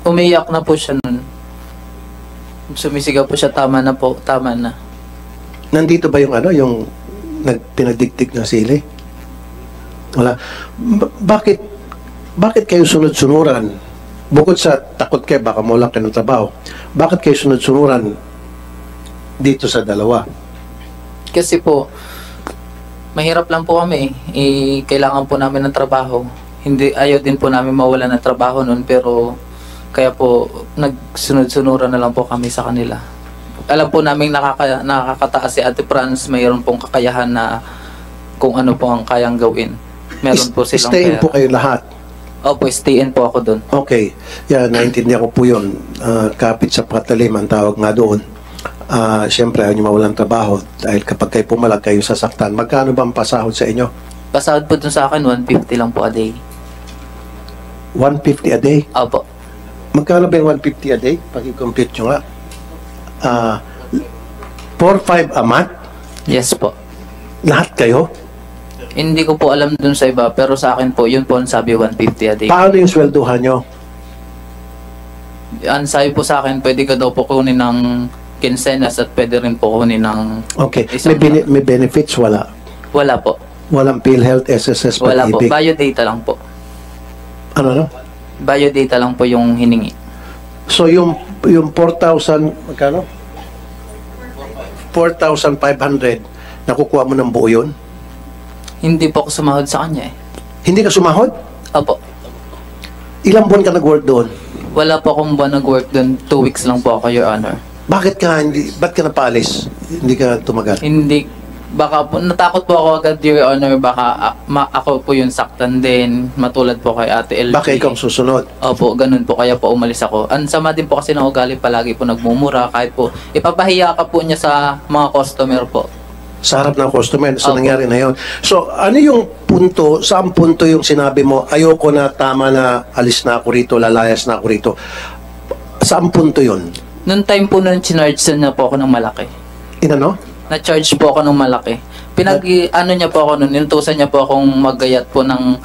Umiyak na po siya nun. Sumisigaw po siya, tama na po, tama na. Nandito ba yung ano, yung pinagdiktik ng sili? Wala. Bakit kayo sunod-sunuran? Bukod sa takot kayo, baka mawala kayo ng trabaho, bakit kayo sunod-sunuran dito sa dalawa? Kasi po, mahirap lang po kami. Kailangan po namin ng trabaho. Ayaw din po namin mawala ng trabaho nun, pero kaya po nagsunod-sunuran na lang po kami sa kanila. Alam po namin nakakataas si Ate Franz, mayroon pong kakayahan na kung ano po ang kayang gawin. Meron po silang Stay-in po kayo lahat? Opo, stay-in po ako doon. Okay. Yan, naintindihan ko po yun. Kapit sa patalim ang tawag nga doon. Siyempre, ayaw nyo mawalang trabaho dahil kapag kayo pumalag, kayo sasaktan. Magkano ba ang pasahod sa inyo? Pasahod po dun sa akin, 150 lang po a day. 150 a day? Opo. Magkano ba yung 150 a day? Pag-compute nyo nga. 4-5 a month? Yes po. Lahat kayo? Hindi ko po alam dun sa iba, pero sa akin po, yun po ang sabi 150 a day. Paano yung swelduhan nyo? Ang sabi po sa akin, pwede ka daw po kunin ng quincenas at pwede rin po kunin ng... Okay. May benefits? Wala? Wala po. Walang PhilHealth, SSS, Wala po. pag-ibig? Biodata lang po. Ano? Biodata lang po yung hiningi. So yung 4,000, magkano? 4,500, nakukuha mo ng buo yun? Hindi po ako sumahod sa kanya eh. Hindi ka sumahod? Opo. Ilang buwan ka nag-work doon? Wala po akong buwan nag-work doon. 2 weeks lang po ako, Your Honor. Ba't ka napaalis? Hindi ka tumagal? Hindi. Baka po, natakot po ako agad, Your Honor. Baka ako po yung saktan din. Matulad po kay Ate LG. Baka ikaw ang susunod? Opo, ganun po. Kaya po umalis ako. Ang sama din po kasi ng ugali, palagi po nagmumura. Kahit po, ipapahiya ka po niya sa mga customer po. Sa harap ng customer, sa Opo. nangyari na yun. So, ano yung punto, saan punto yung sinabi mo, ayoko na, tama na, alis na ako rito, lalayas na ako rito. Saan punto yun? Noong time po nun, chinarge niya po ako ng malaki. Inano? Na-charge po ako ng malaki. Ano niya po ako nun, inutusan niya po akong maggayat po ng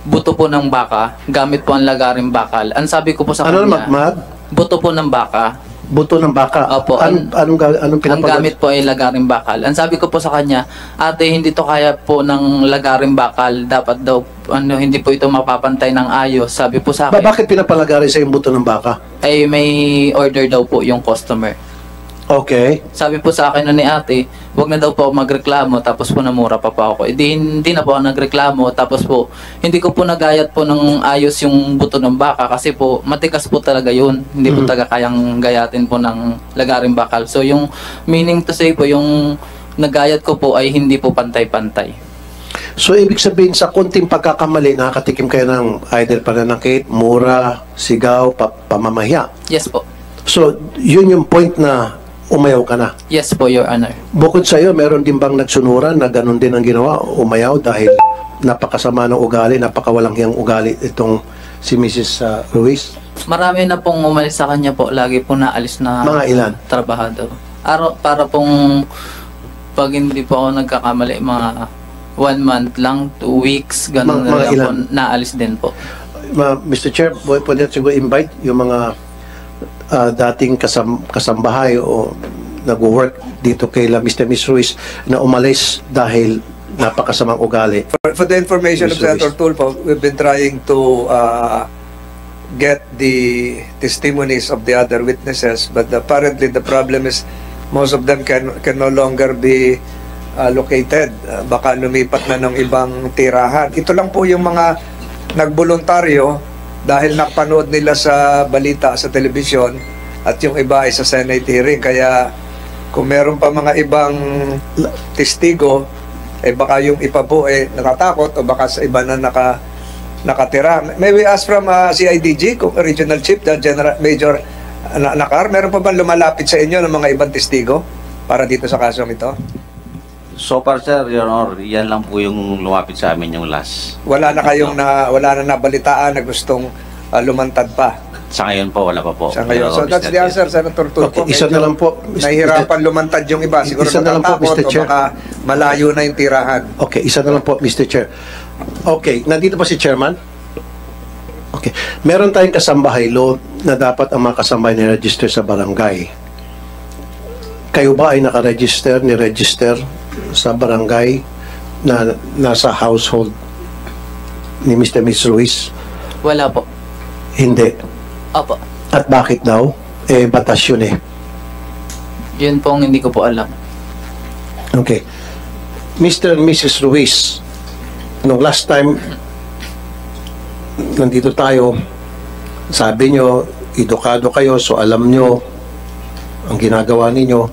buto po ng baka, gamit po ang lagaring bakal. Ang sabi ko po sa Ano kanya, na, buto po ng baka. buto ng baka? Opo. Anong Ang gamit po ay lagaring bakal. Ang sabi ko po sa kanya, ate, hindi to kaya po ng lagaring bakal. Dapat daw, hindi po ito mapapantay ng ayos. Sabi po sa akin, Bakit pinapalagari sa yung buto ng baka? ay may order daw po yung customer. Okay. Sabi po sa akin ni ate, wag na daw po ako magreklamo, tapos po namura pa ako. Hindi na po ako nagreklamo, tapos po, hindi ko po nagayat po ng ayos yung buto ng baka kasi po, matikas po talaga yun. Hindi po talaga kayang gayatin po ng lagaring bakal. So yung meaning to say po, yung nagayat ko po ay hindi po pantay-pantay. So, ibig sabihin, sa kunting pagkakamali, nakakatikim kayo ng either pananakit, mura, sigaw, pamamahiya. Yes po. So, yun yung point na umayaw ka na. Yes po, Your Honor. Bukod sa iyo, meron din bang nagsunuran na ganun din ang ginawa, umayaw dahil napakasama ng ugali, napakawalang hiyang ugali itong si Mrs. Ruiz? Marami na pong umalis sa kanya po. Lagi po naalis na Mga ilan? trabahado. Para pong pag hindi po ako nagkakamali, mga 1 month lang, 2 weeks, ganun na lang po, naalis din po. Mr. Chair, pwede siguro invite yung mga dating kasambahay o nag-work dito kay Mr. Miss Ruiz na umalis dahil napakasamang ugali. For the information of Senator Tulfo, we've been trying to get the testimonies of the other witnesses, but apparently the problem is most of them can no longer be located. Baka lumipat na ng ibang tirahan. Ito lang po yung mga nagboluntaryo dahil napanood nila sa balita sa telebisyon at yung iba ay sa Senate hearing. Kaya kung meron pa mga ibang testigo, baka yung iba po natatakot o baka sa iba na nakatira. May we ask from CIDG, kung Regional Chief, the General Major Nakar, meron pa bang lumalapit sa inyo ng mga ibang testigo para dito sa kasong ito? So far, sir, Your Honor, yan lang po yung lumapit sa amin yung last. Wala na kayong wala na nabalitaan na gustong lumantad pa? Sa ngayon po, wala pa po. Sa ngayon. So that's the answer, Senator Tulfo. Okay, isa na lang po. Nahihirapan lumantad yung iba. Siguro isa na lang po, natatakot Mr. o Chair. baka malayo na yung tirahan. Okay, isa na lang po, Mr. Chair. Okay, nandito ba si Chairman? Okay. Meron tayong kasambahay law na dapat ang mga kasambahay ni-register sa barangay. Kayo ba ay ni-register sa barangay na nasa household ni Mr. Miss Ruiz? Wala po. Hindi. Opo. At bakit daw? Batas yun eh. Yun pong hindi ko po alam. Okay. Mr. and Mrs. Ruiz, nung last time nandito tayo, sabi nyo, edukado kayo, so alam nyo ang ginagawa ninyo.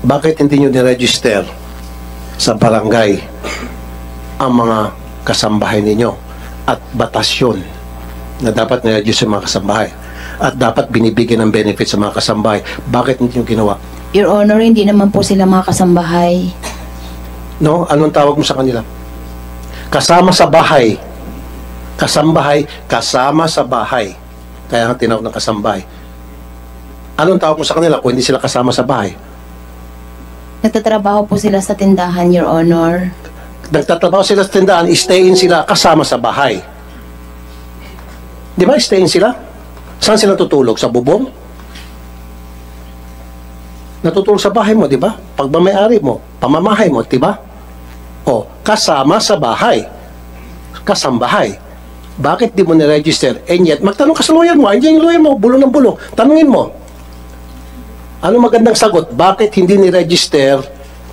Bakit hindi nyo niregister sa barangay ang mga kasambahay ninyo? At batas yun na dapat niregister sa mga kasambahay. At dapat binibigyan ng benefit sa mga kasambahay. Bakit hindi nyo ginawa? Your Honor, hindi naman po sila mga kasambahay. No? Anong tawag mo sa kanila? Kasama sa bahay. Kasambahay, kasama sa bahay. Kaya nga tinawag ng kasambahay. Anong tawag mo sa kanila kung hindi sila kasama sa bahay? Nagtatrabaho po sila sa tindahan, Your Honor. Nagtatrabaho sila sa tindahan, stay-in sila kasama sa bahay. Di ba, stay-in sila? Saan sila tutulog? Sa bubong? Natutulog sa bahay mo, di ba? Pagmamayari mo, pamamahay mo, di ba? O, kasama sa bahay. Kasambahay. Bakit di mo niregister? And yet, magtanong ka sa lawyer mo. Andiyan yung lawyer mo, bulong ng bulong. Tanungin mo. Ano magandang sagot? Bakit hindi niregister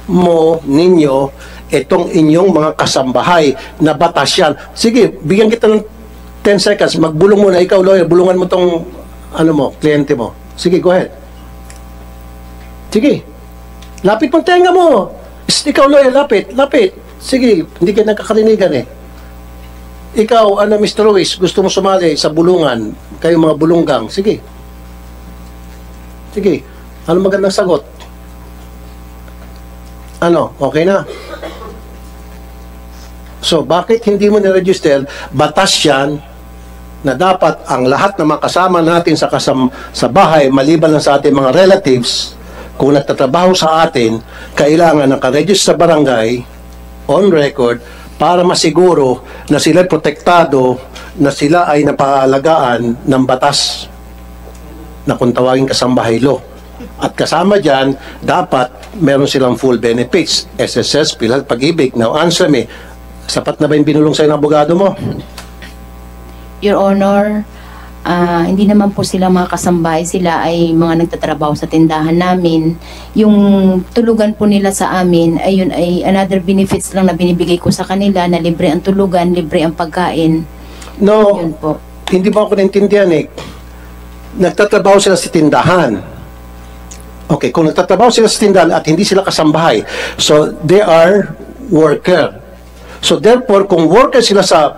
mo, ninyo, itong inyong mga kasambahay na batas yan? Sige, bigyan kita ng 10 seconds. Magbulong muna. Ikaw, lawyer, bulungan mo tong kliyente mo. Sige, go ahead. Sige. Lapit mong tenga mo. Ikaw, lawyer, lapit. Sige, hindi ka nagkakarinigan eh. Ikaw, Mr. Ruiz, gusto mo sumali sa bulungan, kayo mga bulunggang, sige. Sige. Ano magandang sagot? Okay na? So, bakit hindi mo niregister? Batas yan na dapat ang lahat ng mga kasama natin sa bahay, maliban lang sa ating mga relatives, kung nagtatrabaho sa atin, kailangan nakaregister sa barangay, on record, para masiguro na sila protektado, na sila ay napahalagaan ng batas na kung tawagin kasambahay law. At kasama dyan, dapat meron silang full benefits, SSS, PhilHealth, Pag-ibig. Now, answer me, sapat na ba yung binulong sa'yo ng abogado mo? Your Honor, hindi naman po sila mga kasambahay. Sila ay mga nagtatrabaho sa tindahan namin. Yung tulugan po nila sa amin, ayun ay another benefits lang na binibigay ko sa kanila, na libre ang tulugan, libre ang pagkain. No, Yun po. hindi ba ako naintindihan eh. Nagtatrabaho sila sa tindahan. Okay, kung nagtatrabaho sila sa tindahan at hindi sila kasambahay, so they are worker. So therefore, kung worker sila sa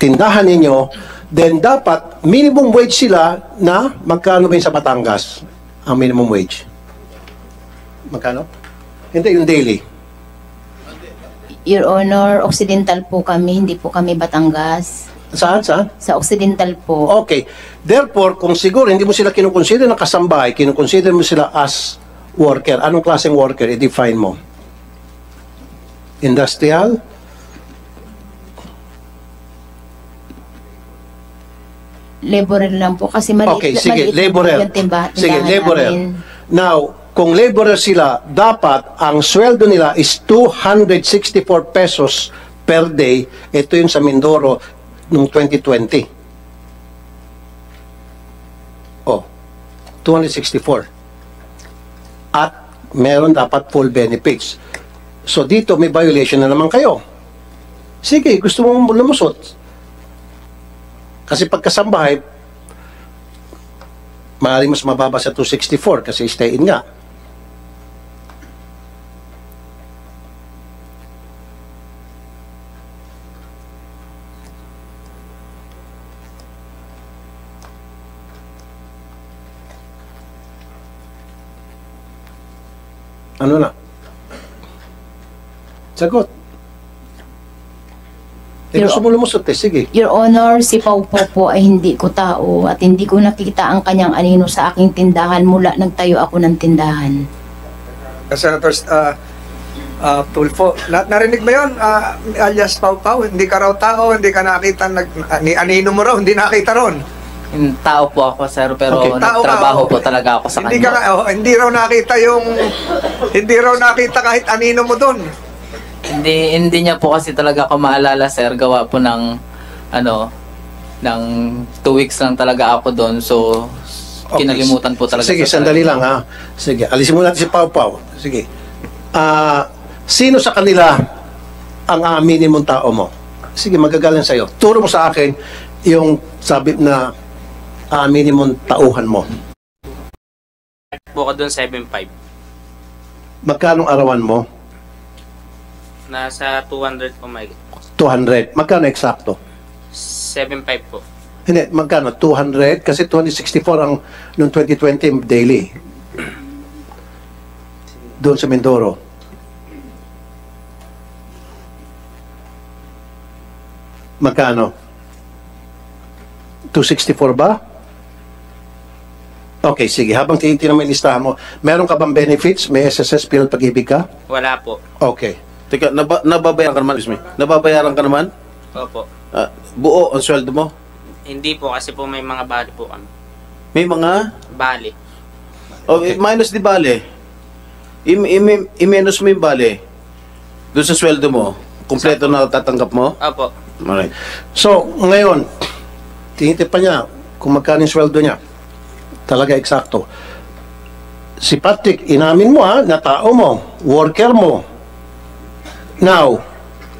tindahan ninyo, then dapat minimum wage sila na magkano ba yun sa Batangas? Ang minimum wage? Magkano? Hindi, yung daily. Your Honor, Occidental po kami, hindi po kami Batangas. Saan? Sa Occidental po. Okay. Therefore, kung siguro hindi mo sila kinukonsider na kasambahay, kinukonsider mo sila as worker. Anong klaseng worker? I-define mo. Industrial? Laborer lang po kasi maliit, Okay, sige, maliit lang laborer. po yung tindahan Sige, laborer. namin. Now, kung laborer sila, dapat ang sweldo nila is 264 pesos per day. Ito yung sa Mindoro noong 2020. Oh, 264. At meron dapat full benefits. So dito may violation na naman kayo. Sige, gusto mong lumusot. Kasi pagkasambahay, maaaring mas mababa sa 264 kasi stay-in nga. Ano na? Sagot. Gusto mo lumusot eh, sige. Your Honor, si Pau po ay hindi ko tao at hindi ko nakita ang kanyang anino sa aking tindahan mula nagtayo ako ng tindahan. Senators, Tulfo, narinig mo yun, alias Pau Pau, hindi ka raw tao, hindi ka nakita, ni anino mo raw, hindi nakita ron. Yung tao po ako, sir, pero Okay. Tao ka, nagtrabaho oh. po talaga ako sa Hindi kanya. hindi raw nakita hindi raw nakita kahit anino mo doon. Hindi niya po kasi talaga ako maalala, sir. Gawa po ng, ng 2 weeks lang talaga ako doon. So, Okay. kinalimutan po talaga. Sige, sa sandali lang ha. Sige, alisin mo natin si Pau Pau. Sige. Sino sa kanila ang aaminin mong tao mo? Sige, magagaling sa'yo. Turo mo sa akin yung sabi na aaminin mong tauhan mo. Po ko doon 7.5. Magkano arawan mo? Nasa 200 po may 200. Magkano eksakto? 7.5 po. Hindi, magkano? 200? Kasi 264 ang noong 2020 daily. Doon sa Mindoro. Magkano? 264 ba? Okay, sige. Habang tinitingnan mo yung listahan mo, meron ka bang benefits? May SSS, Pilat Pag-ibig ka? Wala po. Okay. Teka, nababayaran ka naman, excuse me. Nababayaran ka naman? Opo. Buo ang sweldo mo? Hindi po kasi po may mga bali po kami. May mga... Bali. Okay. Minus di bale. I-minus mo yung bale. Doon sa sweldo mo. Kompleto na tatanggap mo? Opo. Alright. So, ngayon, tinitip pa niya kung magkano yung sweldo niya. Talaga eksakto. Si Patrick, inamin mo na tao mo, worker mo. Now,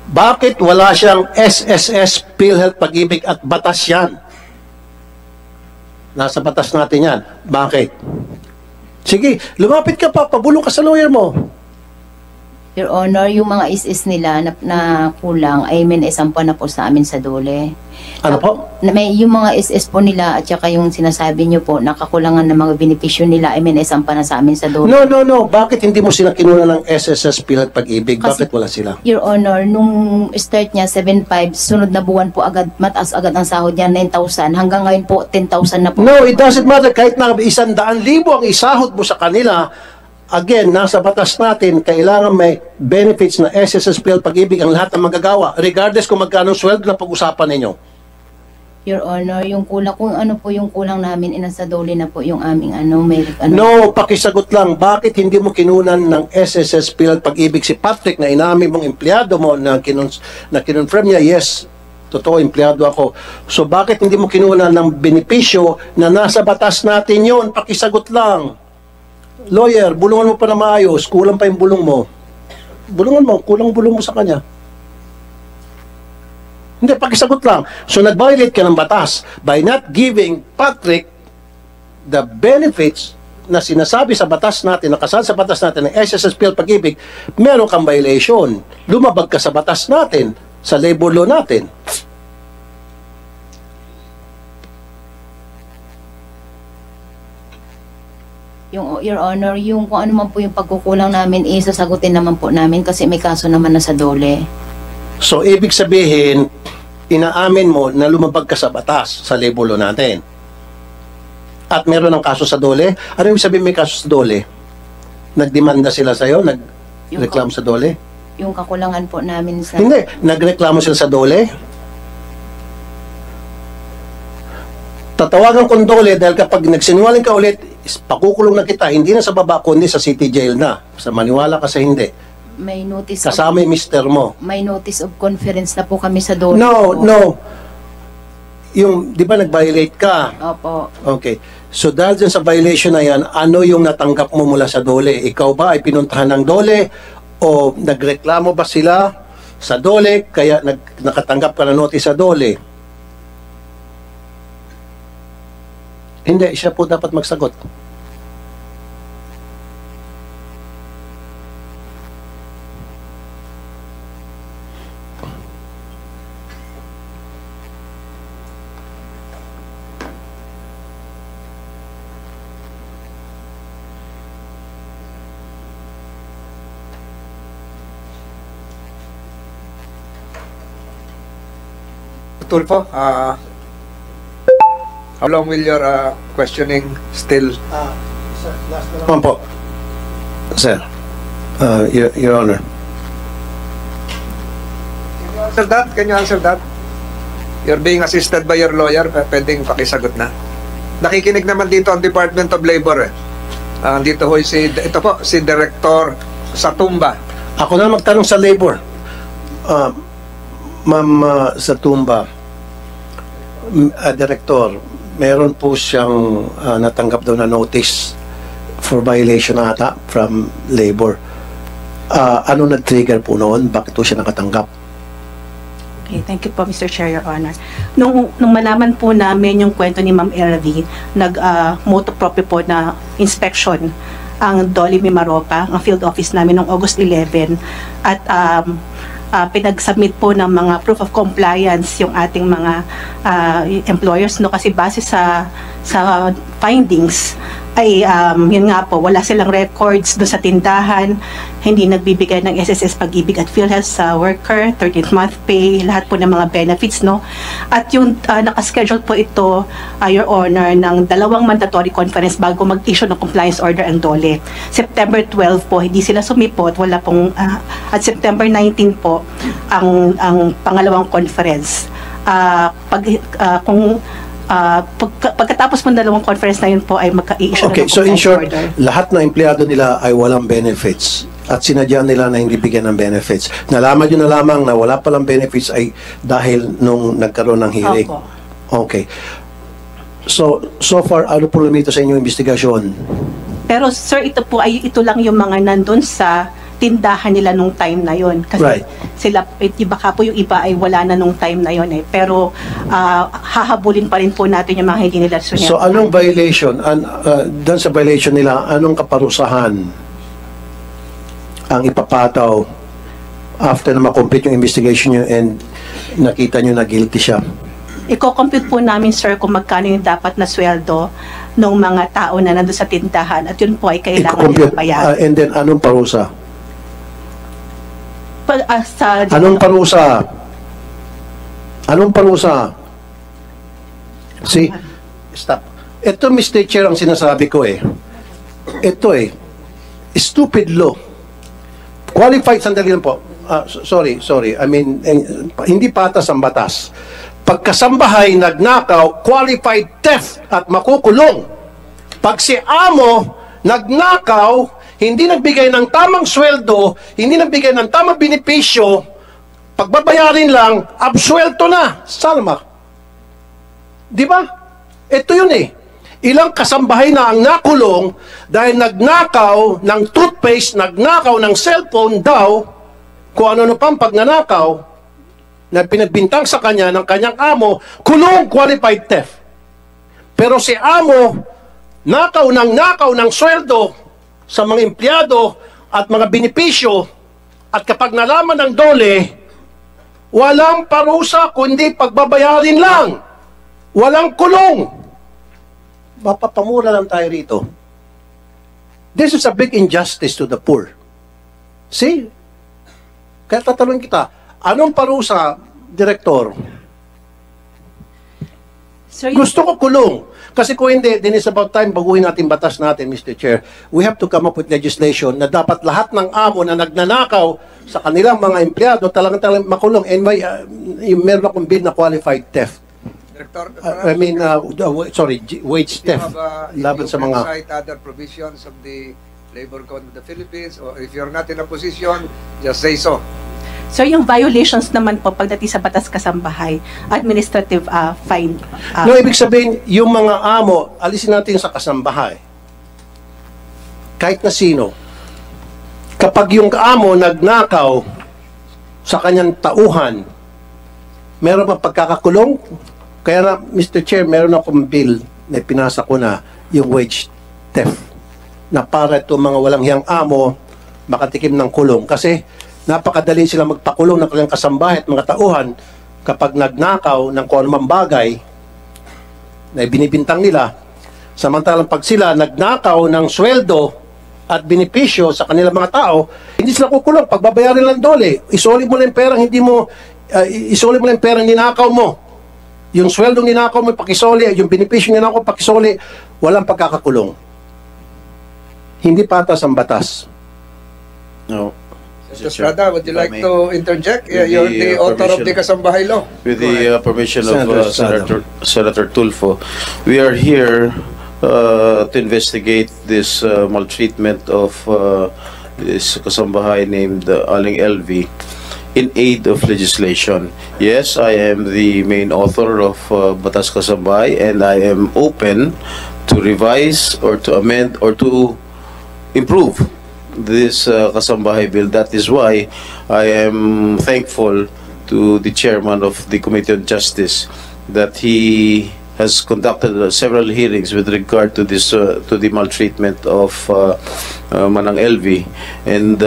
bakit wala siyang SSS, PhilHealth, Pag-ibig at batas yan? Nasa batas natin yan. Bakit? Sige, lumapit ka pa, pabulong ka sa lawyer mo. Your Honor, yung mga is nila na kulang ay minaisampa na po sa amin sa dole. Ano po? May yung mga po nila at saka yung sinasabi nyo po, nakakulangan ng mga benepisyo nila ay minaisampa na sa amin sa dole. No. Bakit hindi mo sila kinuna ng SSS, PhilHealth, Pag-ibig? Kasi- Bakit wala sila? Your Honor, nung start niya 7.5, sunod na buwan po agad, mataas agad ang sahod niya, 9,000. Hanggang ngayon po, 10,000 na po. No, it doesn't matter. Kahit na 100,000 ang isahod mo sa kanila, again, nasa batas natin, kailangan may benefits na SSS, PhilHealth, Pag-ibig ang lahat ng magagawa, regardless kung magkano sweldo na pag-usapan ninyo. Your Honor, yung kulang, kung ano po yung kulang namin, inasa dole na po yung aming may No, pakisagot lang, bakit hindi mo kinunan ng SSS, PhilHealth, Pag-ibig si Patrick na inamin mong empleyado mo na kinonfirm niya, yes, totoo, empleyado ako. So bakit hindi mo kinunan ng benepisyo na nasa batas natin yon? Pakisagot lang. Lawyer, bulungan mo pa na maayos, kulang pa yung bulong mo. Bulungan mo, kulang bulong mo sa kanya. Hindi, pakisagot lang. So nag-violate ka ng batas by not giving Patrick the benefits na sinasabi sa batas natin, nakasal sa batas natin ng SSS, PhilHealth, Pag-ibig, meron kang violation. Lumabag ka sa batas natin, sa labor law natin. Your Honor, yung kung ano man po yung pagkukulang namin, sasagutin naman po namin kasi may kaso naman na sa dole. So, ibig sabihin, inaamin mo na lumabag ka sa batas, sa labor law natin. At meron ng kaso sa dole. Ano ibig sabihin may kaso sa dole? Nagdemanda sila sa'yo? Nagreklamo sa dole? Yung kakulangan po namin sa... Hindi. Nagreklamo sila sa dole? Tatawagan kong dole dahil kapag nagsinungaling ka ulit, pakukulong na kita, hindi na sa baba, kundi sa city jail na. Sa maniwala ka sa hindi. May notice Kasama yung mister mo. may notice of conference na po kami sa dole. No, po. no. Yung, di ba nag-violate ka? Opo. Okay. So dahil dyan sa violation na yan, ano yung natanggap mo mula sa dole? Ikaw ba ay pinuntahan ng dole? O nagreklamo ba sila sa dole? Kaya nakatanggap ka ng notice sa dole? Hindi, siya po dapat magsagot. Tulfo, how long will your questioning still? Naman po. Sir, Your Honor. Answer that? Can you answer that? You're being assisted by your lawyer. Pwedeng pakisagot na. Nakikinig naman dito ang Department of Labor. Dito ho ito po, si Director Satumba. Ako na magtanong sa labor. Ma'am Satumba, Director, meron po siyang natanggap daw na notice for violation ata from labor. Ano nag-trigger po noon? Bakit po siya nakatanggap? Okay, thank you po, Mr. Chair, Your Honor. Nung malaman po namin yung kwento ni Ma'am LV, nag-moto proprio po na inspection ang Dolly Mimaropa, ang field office namin noong August 11, at pinag-submit po ng mga proof of compliance yung ating mga employers, no, kasi base sa findings ay yun nga po, wala silang records doon sa tindahan, hindi nagbibigay ng SSS Pag-ibig at PhilHealth sa worker, 13th month pay, lahat po ng mga benefits, no. At yung nakaschedule po ito, Your Honor, ng 2 mandatory conference bago mag-issue ng compliance order ang DOLE. September 12 po, hindi sila sumipot, wala pong at September 19 po ang pangalawang conference. Pagkatapos ng 2 conference na yun po ay magka-issue Okay, ng so in compliance short, order. lahat ng empleyado nila ay walang benefits at sinadya nila na hindi bigyan ng benefits. Nalaman nyo na lamang na wala palang benefits ay dahil nung nagkaroon ng hearing. Opo. Okay. So far, ano po lumito sa inyong investigasyon? Pero sir, ito lang yung mga nandun sa tindahan nila nung time na yon, kasi Right. sila, baka po yung iba ay wala na nung time na yon, pero hahabulin pa rin po natin yung mga hindi nila sunod. So anong violation? Doon sa violation nila, anong kaparusahan ang ipapataw after na makomplete yung investigation nyo and nakita nyo na guilty siya? Iko-compute po namin, sir, kung magkano yung dapat na sweldo ng mga tao na nandun sa tindahan, at yun po ay kailangan nila bayaran. And then anong parusa? Anong parusa? Anong parusa? See? Stop. Ito, Mr. Chair, ang sinasabi ko Ito stupid law. Qualified, sandali lang po. Sorry. I mean, hindi patas ang batas. Pagkasambahay, nagnakaw, qualified theft at makukulong. Pag si amo, nagnakaw, hindi nagbigay ng tamang sweldo, hindi nagbigay ng tamang benepisyo, pagbabayarin lang, absuelto na. Salma. Di ba? Ito yun Ilang kasambahay na ang nakulong dahil nagnakaw ng toothpaste, nagnakaw ng cellphone daw, kung ano pang pagnanakaw, na pinagbintang sa kanya ng kanyang amo, kulong qualified theft. Pero si amo, nakaw ng sweldo, sa mga empleyado at mga benepisyo, at kapag nalaman ng DOLE, walang parusa kundi pagbabayarin lang. Walang kulong. Mapapamura lang tayo rito. This is a big injustice to the poor. See? Kaya tatanungin kita, anong parusa, Direktor? Sir, Gusto ko kulong. Kasi kung hindi, then it's about time baguhin natin batas natin, Mr. Chair. We have to come up with legislation na dapat lahat ng amo na nagnanakaw sa kanilang mga empleyado talagang makulong. And meron akong bill na qualified theft. Director, wage theft. Laban sa mga... cite other provisions of the Labor Code of the Philippines, or if you're not in a position, just say so. Sir, yung violations naman po pagdating sa batas kasambahay, administrative fine. No, ibig sabihin, yung mga amo, alisin natin sa kasambahay. Kahit na sino. Kapag yung amo nagnakaw sa kanyang tauhan, meron bang pagkakakulong? Kaya na, Mr. Chair, meron akong bill na pinasa ko na yung wage theft. Na para itong mga walang hiyang amo makatikim ng kulong. Kasi napakadali sila magpakulong ng kanilang kasambahay at mga tauhan kapag nagnakaw ng kung anumang bagay na binibintang nila. Samantalang pag sila nagnakaw ng sweldo at benepisyo sa kanilang mga tao, hindi sila kukulong. Pagbabayarin lang DOLE. Isoli mo lang perang isoli mo lang perang ninakaw mo. Yung sweldo ninakaw mo, pakisoli. Yung benepisyo ninakaw, pakisoli. Walang pagkakakulong. Hindi patas ang batas. No. Mr. Estrada, would you like to interject? With You're the, the author of the permission- Kasambahay Law. With the permission of Senator Estrada. Senator Tulfo, we are here to investigate this maltreatment of this kasambahay named Aling LV in aid of legislation. Yes, I am the main author of Batas Kasambahay, and I am open to revise or to amend or to improve this Kasambahay bill. That is why I am thankful to the chairman of the Committee on Justice that he has conducted several hearings with regard to this to the maltreatment of Manang LV. And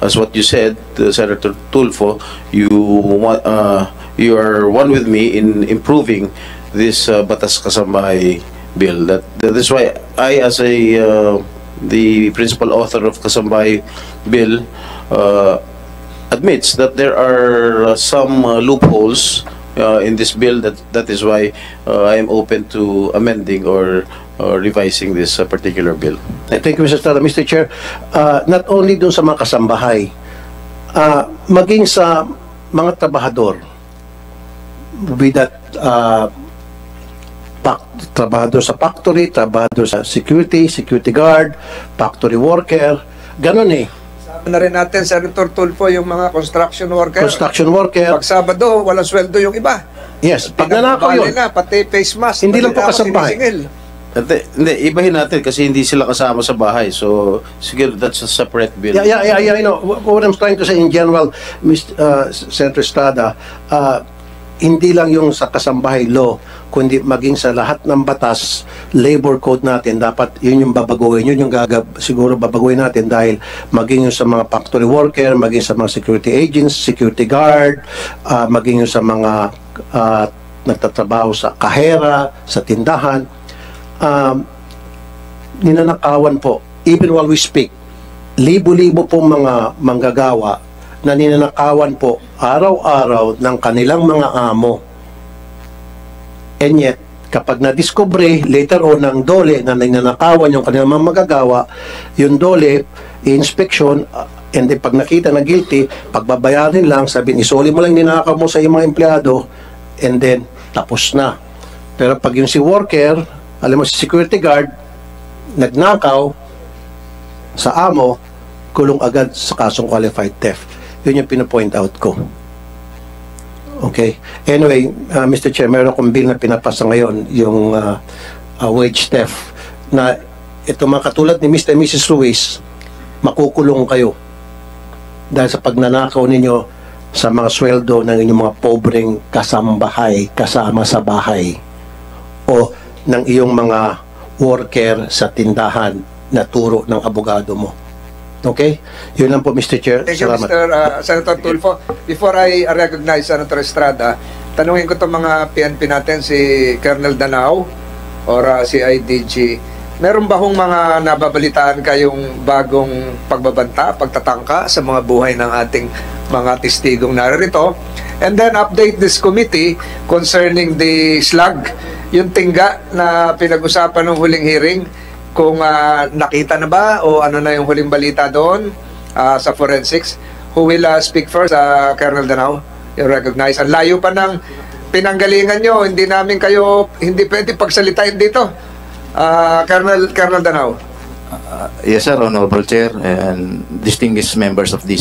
as what you said, Senator Tulfo, you are one with me in improving this Batas Kasambahay bill. That is why I, as the principal author of Kasambahay bill, admits that there are some loopholes in this bill. That is why I am open to amending or revising this particular bill. Thank you, Mr. Estrada. Mr. Chair, not only dun sa mga kasambahay, maging sa mga trabahador, be that trabahador sa factory, trabahador sa security guard, factory worker, ganun eh. Sabi na rin natin, Senator Tulfo, yung mga construction worker. Construction worker, Pag Sabado, walang sweldo yung iba. yes, pag nanakaw yun, Na, pati face mask. Hindi lang po pati kasambahay. sinisingil. Hindi, ibahin natin kasi hindi sila kasama sa bahay. So, siguro that's a separate bill. yeah, I know. What I'm trying to say in general, Senator Estrada, hindi lang yung sa kasambahay law, kundi maging sa lahat ng batas, labor code natin, dapat yun yung babaguhin, yun yung siguro babaguhin natin dahil maging yung sa mga factory worker, maging sa mga security agents, security guard, maging yung sa mga nagtatrabaho sa kahera, sa tindahan, ninanakawan po, even while we speak, libo-libo pong mga manggagawa na ninanakawan po araw-araw ng kanilang mga amo. And yet, kapag na-discover later on ng dole na ninanakawan yung kanilang mga magagawa, yung dole, inspection, and then pag nakita na guilty, pagbabayarin lang, sabihin, isoli mo lang ninakaw mo sa iyong mga empleyado, and then, tapos na. Pero pag yung si worker, alam mo, si security guard, nagnakaw sa amo, kulong agad sa kasong qualified theft. Yun yung pinapoint out ko. Okay. Anyway, Mr. Chair, meron akong bill na pinapasa ngayon, yung wage theft, na ito mga katulad ni Mr. and Mrs. Ruiz, makukulong kayo dahil sa pagnanakaw ninyo sa mga sweldo ng inyong mga pobreng kasambahay, kasama sa bahay, o ng iyong mga worker sa tindahan na turo ng abogado mo. Okay? Yun lang po, Mr. Chair. Thank you, Salamat. Senator Tulfo. Before I recognize Senator Estrada, tanungin ko itong mga PNP natin, si Colonel Danao or si IDG. Meron ba hong mga nababalitaan kayong bagong pagbabanta, pagtatangka sa mga buhay ng ating mga testigong naririto? And then update this committee concerning the slug, yung tingga na pinag-usapan ng huling hearing, kung nakita na ba o ano na yung huling balita doon sa forensics. Who will speak first? Colonel Danao, you recognize. Ang layo pa ng pinanggalingan nyo, hindi namin kayo, hindi pwede pagsalitain dito. Colonel Danao. Yes, sir, Honorable Chair and distinguished members of this